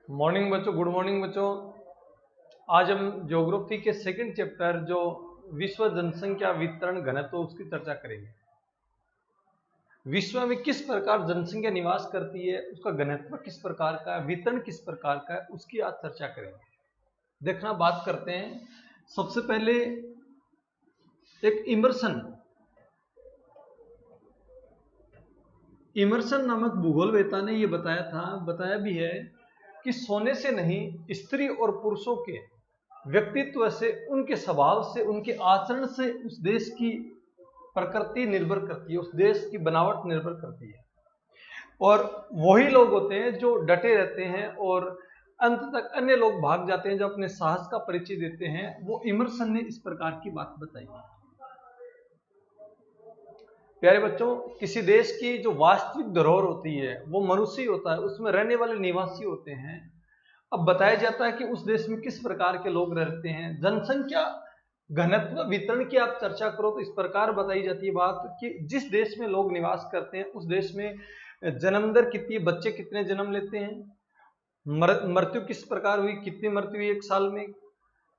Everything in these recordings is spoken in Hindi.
मॉर्निंग बच्चों, गुड मॉर्निंग बच्चों। आज हम ज्योग्राफी के सेकंड चैप्टर जो विश्व जनसंख्या वितरण घनत्व उसकी चर्चा करेंगे। विश्व में किस प्रकार जनसंख्या निवास करती है, उसका घनत्व किस प्रकार का है, वितरण किस प्रकार का है, उसकी आज चर्चा करेंगे। देखना, बात करते हैं। सबसे पहले एक इमर्सन नामक भूगोलवेत्ता ने यह बताया भी है कि सोने से नहीं, स्त्री और पुरुषों के व्यक्तित्व से, उनके स्वभाव से, उनके आचरण से उस देश की प्रकृति निर्भर करती है, उस देश की बनावट निर्भर करती है। और वही लोग होते हैं जो डटे रहते हैं और अंत तक अन्य लोग भाग जाते हैं, जो अपने साहस का परिचय देते हैं। वो इमर्सन ने इस प्रकार की बात बताई है। प्यारे बच्चों, किसी देश की जो वास्तविक धरोहर होती है वो मनुष्य होता है, उसमें रहने वाले निवासी होते हैं। अब बताया जाता है कि उस देश में किस प्रकार के लोग रहते हैं। जनसंख्या घनत्व वितरण की आप चर्चा करो तो इस प्रकार बताई जाती है बात कि जिस देश में लोग निवास करते हैं उस देश में जन्म दर कितनी है, बच्चे कितने जन्म लेते हैं, मृत्यु किस प्रकार हुई, कितनी मृत्यु हुई एक साल में,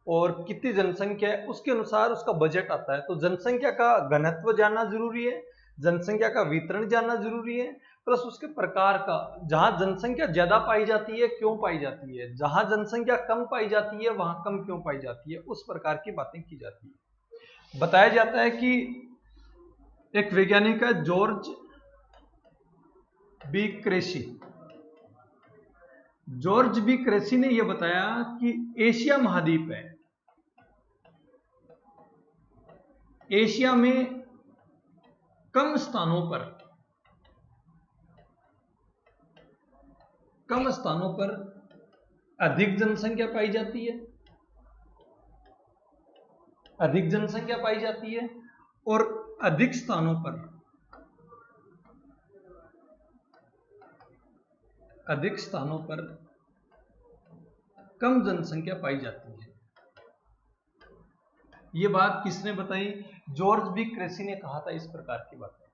और कितनी जनसंख्या है, उसके अनुसार उसका बजट आता है। तो जनसंख्या का घनत्व जानना जरूरी है, जनसंख्या का वितरण जानना जरूरी है, प्लस उसके प्रकार का। जहां जनसंख्या ज्यादा पाई जाती है क्यों पाई जाती है, जहां जनसंख्या कम पाई जाती है वहां कम क्यों पाई जाती है, उस प्रकार की बातें की जाती है। बताया जाता है कि एक वैज्ञानिक है जॉर्ज बी क्रेसी ने यह बताया कि एशिया महाद्वीप है, एशिया में कम स्थानों पर अधिक जनसंख्या पाई जाती है, और अधिक स्थानों पर कम जनसंख्या पाई जाती है। ये बात किसने बताई? जॉर्ज बी क्रेसी ने कहा था इस प्रकार की बातें।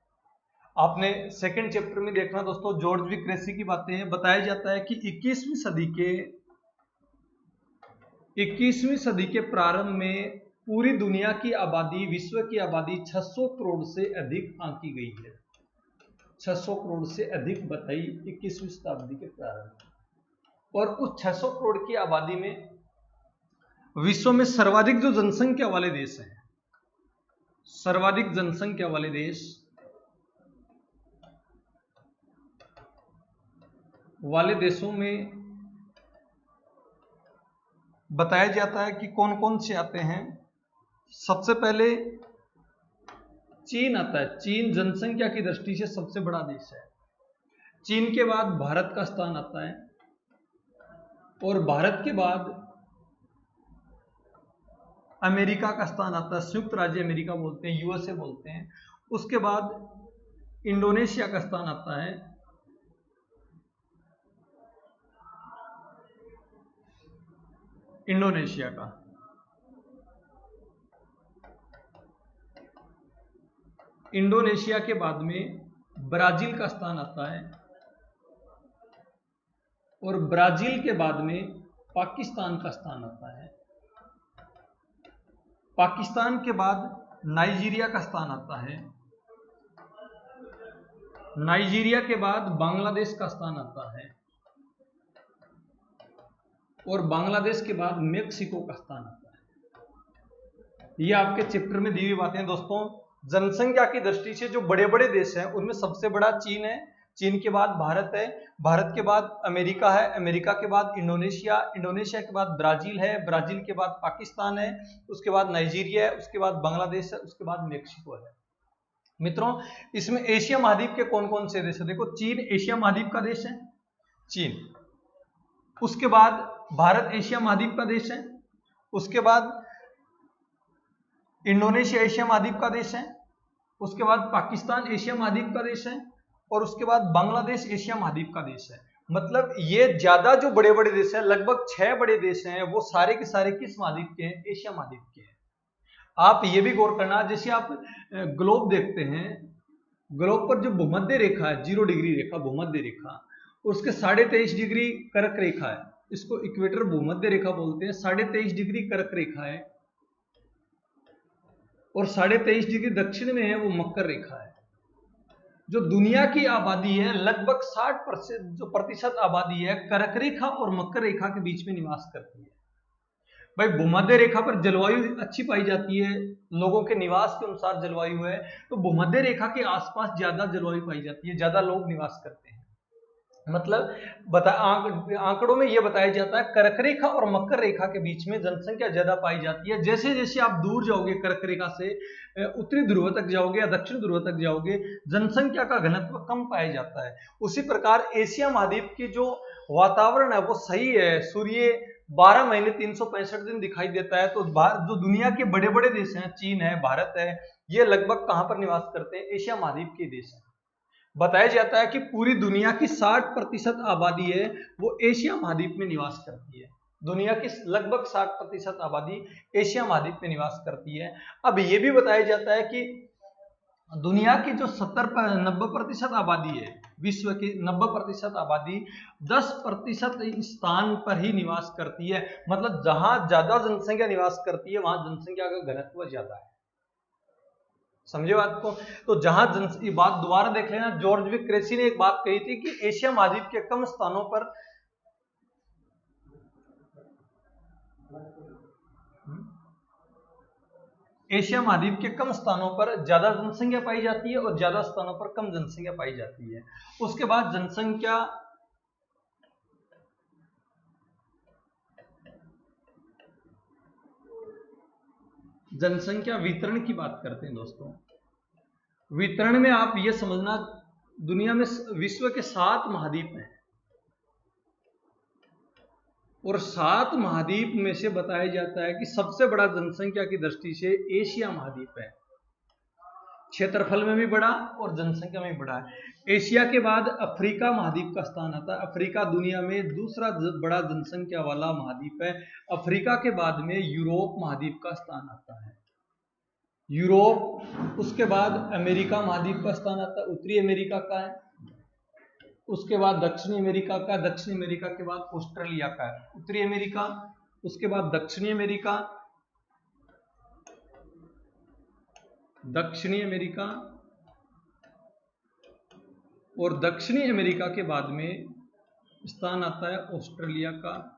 आपने सेकंड चैप्टर में देखना दोस्तों, जॉर्ज बी क्रेसी की बातें हैं। बताया जाता है कि 21वीं सदी के प्रारंभ में पूरी दुनिया की आबादी, विश्व की आबादी 600 करोड़ से अधिक आंकी गई है। 600 करोड़ से अधिक बताई 21वीं शताब्दी के प्रारंभ। और उस 600 करोड़ की आबादी में विश्व में सर्वाधिक जो जनसंख्या वाले देश हैं, सर्वाधिक जनसंख्या वाले देशों में बताया जाता है कि कौन कौन से आते हैं। सबसे पहले चीन आता है। चीन जनसंख्या की दृष्टि से सबसे बड़ा देश है। चीन के बाद भारत का स्थान आता है, और भारत के बाद अमेरिका का स्थान आता है। संयुक्त राज्य अमेरिका बोलते हैं, यूएसए बोलते हैं। उसके बाद इंडोनेशिया का स्थान आता है, इंडोनेशिया के बाद में ब्राजील का स्थान आता है, और ब्राजील के बाद में पाकिस्तान का स्थान आता है। पाकिस्तान के बाद नाइजीरिया का स्थान आता है। नाइजीरिया के बाद बांग्लादेश का स्थान आता है, और बांग्लादेश के बाद मेक्सिको का स्थान आता है। ये आपके चैप्टर में दी हुई बातें दोस्तों। जनसंख्या की दृष्टि से जो बड़े बड़े देश हैं उनमें सबसे बड़ा चीन है, चीन के बाद भारत है, भारत के बाद अमेरिका है, अमेरिका के बाद इंडोनेशिया, इंडोनेशिया के बाद ब्राजील है, ब्राजील के बाद पाकिस्तान है, उसके बाद नाइजीरिया है, उसके बाद बांग्लादेश है, उसके बाद मेक्सिको है। मित्रों, इसमें एशिया महाद्वीप के कौन कौन से देश है? देखो, चीन एशिया महाद्वीप का देश है, चीन। उसके बाद भारत एशिया महाद्वीप का देश है, उसके बाद इंडोनेशिया एशिया महाद्वीप का देश है, उसके बाद पाकिस्तान एशिया महाद्वीप का देश है, और उसके बाद बांग्लादेश एशिया महाद्वीप का देश है। मतलब ये ज्यादा जो बड़े बड़े देश हैं, लगभग 6 बड़े देश हैं, वो सारे के सारे किस महाद्वीप के हैं? एशिया महाद्वीप के हैं। आप ये भी गौर करना, जैसे आप ग्लोब देखते हैं, ग्लोब पर जो भूमध्य रेखा है, 0 डिग्री रेखा, भूमध्य रेखा, उसके 23.5 डिग्री कर्क रेखा है, इसको इक्वेटर भूमध्य रेखा बोलते हैं, 23.5 डिग्री कर्क रेखा है, और 23.5 डिग्री दक्षिण में है वो मकर रेखा है। जो दुनिया की आबादी है लगभग 60% जो प्रतिशत आबादी है कर्क रेखा और मकर रेखा के बीच में निवास करती है। भाई भूमध्य रेखा पर जलवायु अच्छी पाई जाती है, लोगों के निवास के अनुसार जलवायु है, तो भूमध्य रेखा के आसपास ज्यादा जलवायु पाई जाती है, ज्यादा लोग निवास करते हैं। मतलब आंकड़ों में यह बताया जाता है कर्क रेखा और मकर रेखा के बीच में जनसंख्या ज्यादा पाई जाती है। जैसे जैसे आप दूर जाओगे कर्क रेखा से, उत्तरी ध्रुव तक जाओगे या दक्षिण ध्रुव तक जाओगे, जनसंख्या का घनत्व कम पाया जाता है। उसी प्रकार एशिया महाद्वीप की जो वातावरण है वो सही है, सूर्य 12 महीने 365 दिन दिखाई देता है। तो जो दुनिया के बड़े बड़े देश हैं, चीन है, भारत है, ये लगभग कहां पर निवास करते हैं? एशिया महाद्वीप के देश हैं। बताया जाता है कि पूरी दुनिया की 60% आबादी है वो एशिया महाद्वीप में निवास करती है। दुनिया की लगभग 60% आबादी एशिया महाद्वीप में निवास करती है। अब ये भी बताया जाता है कि दुनिया की जो 90% आबादी है, विश्व की 90% आबादी 10% स्थान पर ही निवास करती है। मतलब जहां ज्यादा जनसंख्या निवास करती है वहां जनसंख्या का घनत्व ज्यादा है। समझे बात को? तो जहां ये बात दोबारा देख लेना, जॉर्ज विक क्रेसी ने एक बात कही थी कि एशिया महाद्वीप के कम स्थानों पर एशिया महाद्वीप के कम स्थानों पर ज्यादा जनसंख्या पाई जाती है और ज्यादा स्थानों पर कम जनसंख्या पाई जाती है। उसके बाद जनसंख्या वितरण की बात करते हैं दोस्तों। वितरण में आप ये समझना, दुनिया में विश्व के 7 महाद्वीप हैं और 7 महाद्वीप में से बताया जाता है कि सबसे बड़ा जनसंख्या की दृष्टि से एशिया महाद्वीप है। क्षेत्रफल में भी बड़ा और जनसंख्या में भी बड़ा है। एशिया के बाद अफ्रीका महाद्वीप का स्थान आता है। अफ्रीका दुनिया में दूसरा बड़ा जनसंख्या वाला महाद्वीप है। अफ्रीका के बाद में यूरोप महाद्वीप का स्थान आता है। यूरोप, उसके बाद अमेरिका महाद्वीप का स्थान आता है, उत्तरी अमेरिका का है। उसके बाद दक्षिणी अमेरिका का, दक्षिणी अमेरिका के बाद ऑस्ट्रेलिया का है। उत्तरी अमेरिका, उसके बाद दक्षिणी अमेरिका, दक्षिणी अमेरिका, और दक्षिणी अमेरिका के बाद में स्थान आता है ऑस्ट्रेलिया का।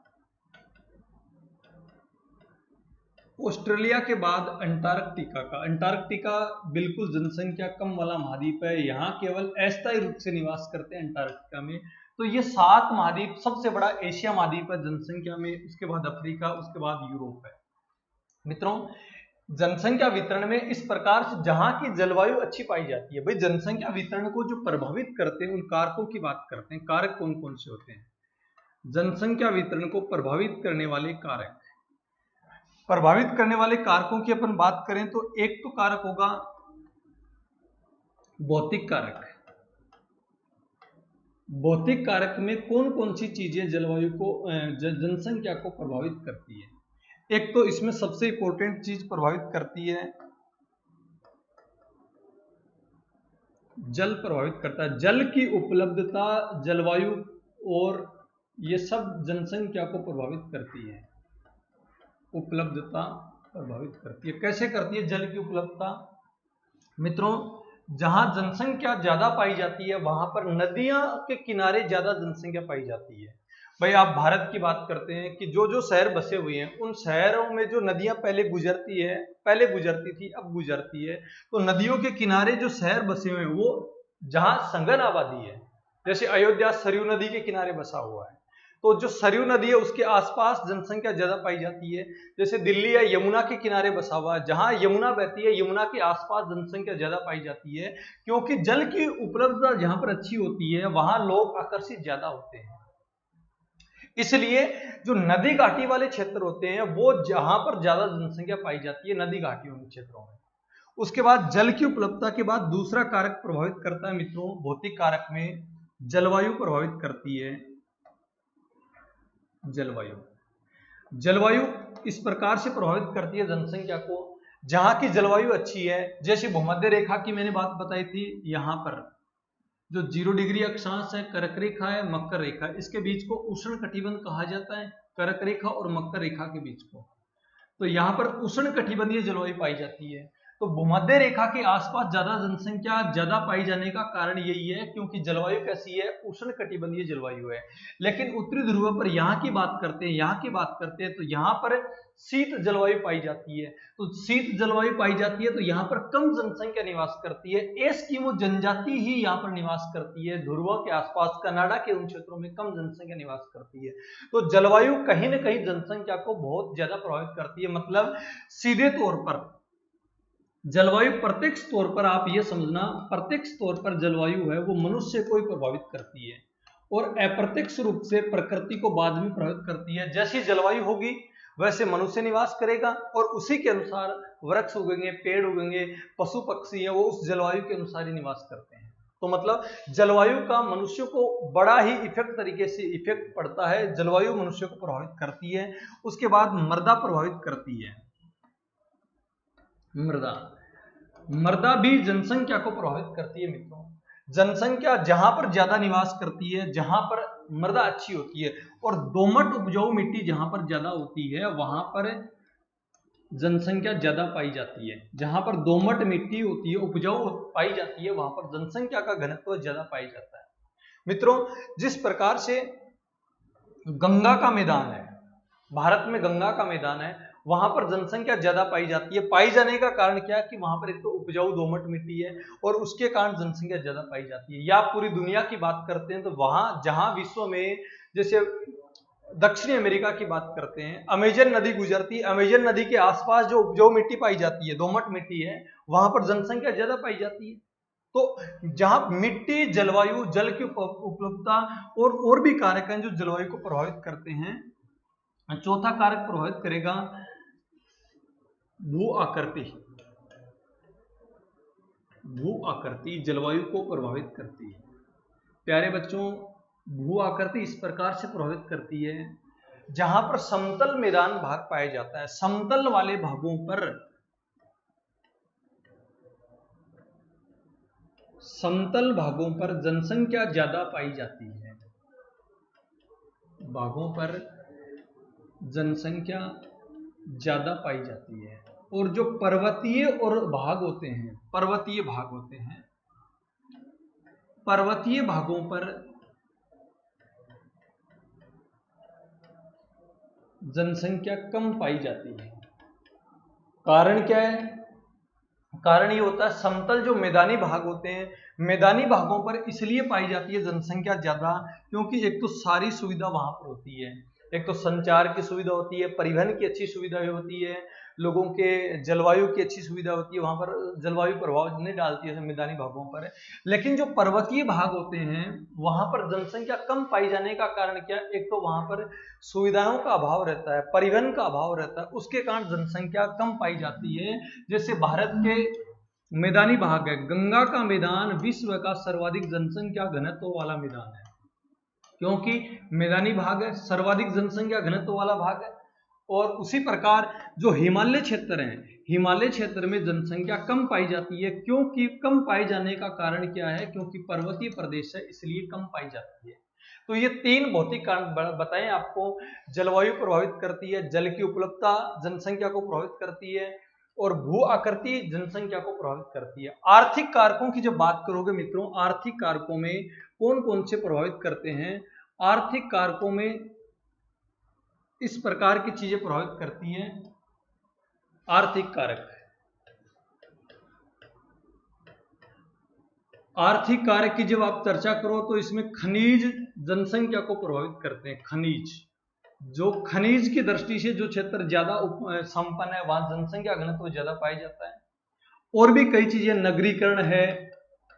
ऑस्ट्रेलिया के बाद अंटार्कटिका का। अंटार्कटिका बिल्कुल जनसंख्या कम वाला महाद्वीप है, यहाँ केवल अस्थायी रूप से निवास करते हैं अंटार्कटिका में। तो ये 7 महाद्वीप, सबसे बड़ा एशिया महाद्वीप है जनसंख्या में, उसके बाद अफ्रीका, उसके बाद यूरोप है। मित्रों, जनसंख्या वितरण में इस प्रकार से जहां की जलवायु अच्छी पाई जाती है। भाई जनसंख्या वितरण को जो प्रभावित करते हैं उन कारकों की बात करते हैं। कारक कौन कौन से होते हैं? जनसंख्या वितरण को प्रभावित करने वाले कारक, प्रभावित करने वाले कारकों की अपन बात करें तो एक तो कारक होगा भौतिक कारक। भौतिक कारक में कौन कौन सी चीजें जलवायु को, जनसंख्या को प्रभावित करती है? एक तो इसमें सबसे इंपॉर्टेंट चीज प्रभावित करती है जल, प्रभावित करता है। जल की उपलब्धता, जलवायु और ये सब जनसंख्या को प्रभावित करती है। उपलब्धता प्रभावित करती है। कैसे करती है जल की उपलब्धता? मित्रों, जहां जनसंख्या ज्यादा पाई जाती है वहां पर नदियां के किनारे ज्यादा जनसंख्या पाई जाती है। भाई आप भारत की बात करते हैं कि जो जो शहर बसे हुए हैं उन शहरों में जो नदियां पहले गुजरती थी, अब गुजरती है, तो नदियों के किनारे जो शहर बसे हुए हैं वो जहां सघन आबादी है, जैसे अयोध्या सरयू नदी के किनारे बसा हुआ है, तो जो सरयू नदी है उसके आसपास जनसंख्या ज्यादा पाई जाती है। जैसे दिल्ली या यमुना के किनारे बसा हुआ है, जहां यमुना बहती है यमुना के आसपास जनसंख्या ज्यादा पाई जाती है, क्योंकि जल की उपलब्धता जहां पर अच्छी होती है वहां लोग आकर्षित ज्यादा होते हैं। इसलिए जो नदी घाटी वाले क्षेत्र होते हैं वो जहां पर ज्यादा जनसंख्या पाई जाती है, नदी घाटियों के क्षेत्रों में। उसके बाद जल की उपलब्धता के बाद दूसरा कारक प्रभावित करता है मित्रों, भौतिक कारक में जलवायु प्रभावित करती है। जलवायु इस प्रकार से प्रभावित करती है जनसंख्या को, जहां की जलवायु अच्छी है, जैसे भूमध्य रेखा की मैंने बात बताई थी, यहां पर जो 0 डिग्री अक्षांश है, कर्क रेखा है, मकर रेखा, इसके बीच को उष्ण कटिबंध कहा जाता है, कर्क रेखा और मकर रेखा के बीच को। तो यहाँ पर उष्ण कटिबंधीय जलवायु पाई जाती है। तो भूमध्य रेखा के आसपास ज्यादा जनसंख्या ज्यादा पाई जाने का कारण यही है क्योंकि जलवायु कैसी है, उष्ण कटिबंधीय जलवायु है। लेकिन उत्तरी ध्रुव पर यहाँ की बात करते हैं, तो यहाँ पर शीत जलवायु पाई जाती है। तो शीत जलवायु पाई जाती है तो यहाँ पर कम जनसंख्या निवास करती है। एस्किमो जनजाति ही यहाँ पर निवास करती है। ध्रुव के आसपास कनाडा के उन क्षेत्रों में कम जनसंख्या निवास करती है। तो जलवायु कहीं ना कहीं जनसंख्या को बहुत ज्यादा प्रभावित करती है। मतलब सीधे तौर पर जलवायु प्रत्यक्ष तौर पर आप ये समझना, प्रत्यक्ष तौर पर जलवायु है वो मनुष्य को ही प्रभावित करती है और अप्रत्यक्ष रूप से प्रकृति को बाद में प्रभावित करती है। जैसी जलवायु होगी वैसे मनुष्य निवास करेगा और उसी के अनुसार वृक्ष उगेंगे, पेड़ उगेंगे, पशु पक्षी है वो उस जलवायु के अनुसार ही निवास करते हैं। तो मतलब जलवायु का मनुष्य को बड़ा ही इफेक्ट तरीके से इफेक्ट पड़ता है। जलवायु मनुष्य को प्रभावित करती है। उसके बाद मृदा प्रभावित करती है। मृदा भी जनसंख्या को प्रभावित करती है मित्रों। जनसंख्या जहां पर ज्यादा निवास करती है, जहां पर मृदा अच्छी होती है और दोमट उपजाऊ मिट्टी जहां पर ज्यादा होती है वहां पर जनसंख्या ज्यादा पाई जाती है। जहां पर दोमट मिट्टी होती है, उपजाऊ पाई जाती है, वहां पर जनसंख्या का घनत्व ज्यादा पाई जाता है। मित्रों, जिस प्रकार से गंगा का मैदान है, भारत में गंगा का मैदान है, वहां पर जनसंख्या ज्यादा पाई जाती है। पाई जाने का कारण क्या है कि वहां पर एक तो उपजाऊ दोमट मिट्टी है और उसके कारण जनसंख्या ज्यादा पाई जाती है। या पूरी दुनिया की बात करते हैं तो वहां जहां विश्व में जैसे दक्षिणी अमेरिका की बात करते हैं, अमेजन नदी गुजरती है, अमेजन नदी के आसपास जो उपजाऊ मिट्टी पाई जाती है, दोमट मिट्टी है, वहां पर जनसंख्या ज्यादा पाई जाती है। तो जहां मिट्टी, जलवायु, जल की उपलब्धता और भी कारक हैं जो जलवायु को प्रभावित करते हैं। चौथा कारक प्रभावित करेगा भू आकृति। भू आकृति जलवायु को प्रभावित करती है। प्यारे बच्चों, भू आकृति इस प्रकार से प्रभावित करती है जहां पर समतल मैदान भाग पाया जाता है, समतल वाले भागों पर, समतल भागों पर जनसंख्या ज्यादा पाई जाती है। भागों पर जनसंख्या ज्यादा पाई जाती है। और जो पर्वतीय और भाग होते हैं, पर्वतीय भाग होते हैं, पर्वतीय भागों पर जनसंख्या कम पाई जाती है। कारण क्या है? कारण ये होता है समतल जो मैदानी भाग होते हैं, मैदानी भागों पर इसलिए पाई जाती है जनसंख्या ज्यादा क्योंकि एक तो सारी सुविधा वहां पर होती है। एक तो संचार की सुविधा होती है, परिवहन की अच्छी सुविधा होती है, लोगों के जलवायु की अच्छी सुविधा होती है, वहां पर जलवायु प्रभाव नहीं डालती है मैदानी भागों पर। लेकिन जो पर्वतीय भाग होते हैं वहां पर जनसंख्या कम पाई जाने का कारण क्या? एक तो वहां पर सुविधाओं का अभाव रहता है, परिवहन का अभाव रहता है, उसके कारण जनसंख्या कम पाई जाती है। जैसे भारत के मैदानी भाग है, गंगा का मैदान विश्व का सर्वाधिक जनसंख्या घनत्व वाला मैदान है क्योंकि मैदानी भाग है, सर्वाधिक जनसंख्या घनत्व वाला भाग है। और उसी प्रकार जो हिमालय क्षेत्र है, हिमालय क्षेत्र में जनसंख्या कम पाई जाती है। क्योंकि कम पाए जाने का कारण क्या है? क्योंकि पर्वतीय प्रदेश है इसलिए कम पाई जाती है। तो ये तीन भौतिक कारण बताएं आपको। जलवायु प्रभावित करती है, जल की उपलब्धता जनसंख्या को प्रभावित करती है और भू आकृति जनसंख्या को प्रभावित करती है। आर्थिक कारकों की जब बात करोगे मित्रों, आर्थिक कारकों में कौन कौन से प्रभावित करते हैं? आर्थिक कारकों में इस प्रकार की चीजें प्रभावित करती हैं। आर्थिक कारक, आर्थिक कारक की जब आप चर्चा करो तो इसमें खनिज जनसंख्या को प्रभावित करते हैं। खनिज, जो खनिज की दृष्टि से जो क्षेत्र ज्यादा संपन्न है वहां जनसंख्या घनत्व ज्यादा पाया जाता है। और भी कई चीजें, नगरीकरण है,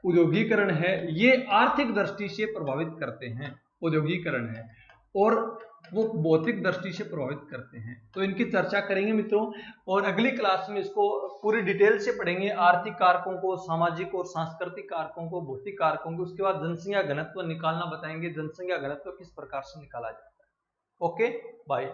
उद्योगीकरण है, ये आर्थिक दृष्टि से प्रभावित करते हैं। उद्योगीकरण है और वो भौतिक दृष्टि से प्रभावित करते हैं। तो इनकी चर्चा करेंगे मित्रों और अगली क्लास में इसको पूरी डिटेल से पढ़ेंगे। आर्थिक कारकों को, सामाजिक और सांस्कृतिक कारकों को, भौतिक कारकों को, उसके बाद जनसंख्या घनत्व निकालना बताएंगे, जनसंख्या घनत्व किस प्रकार से निकाला जाता है। Okay, bye.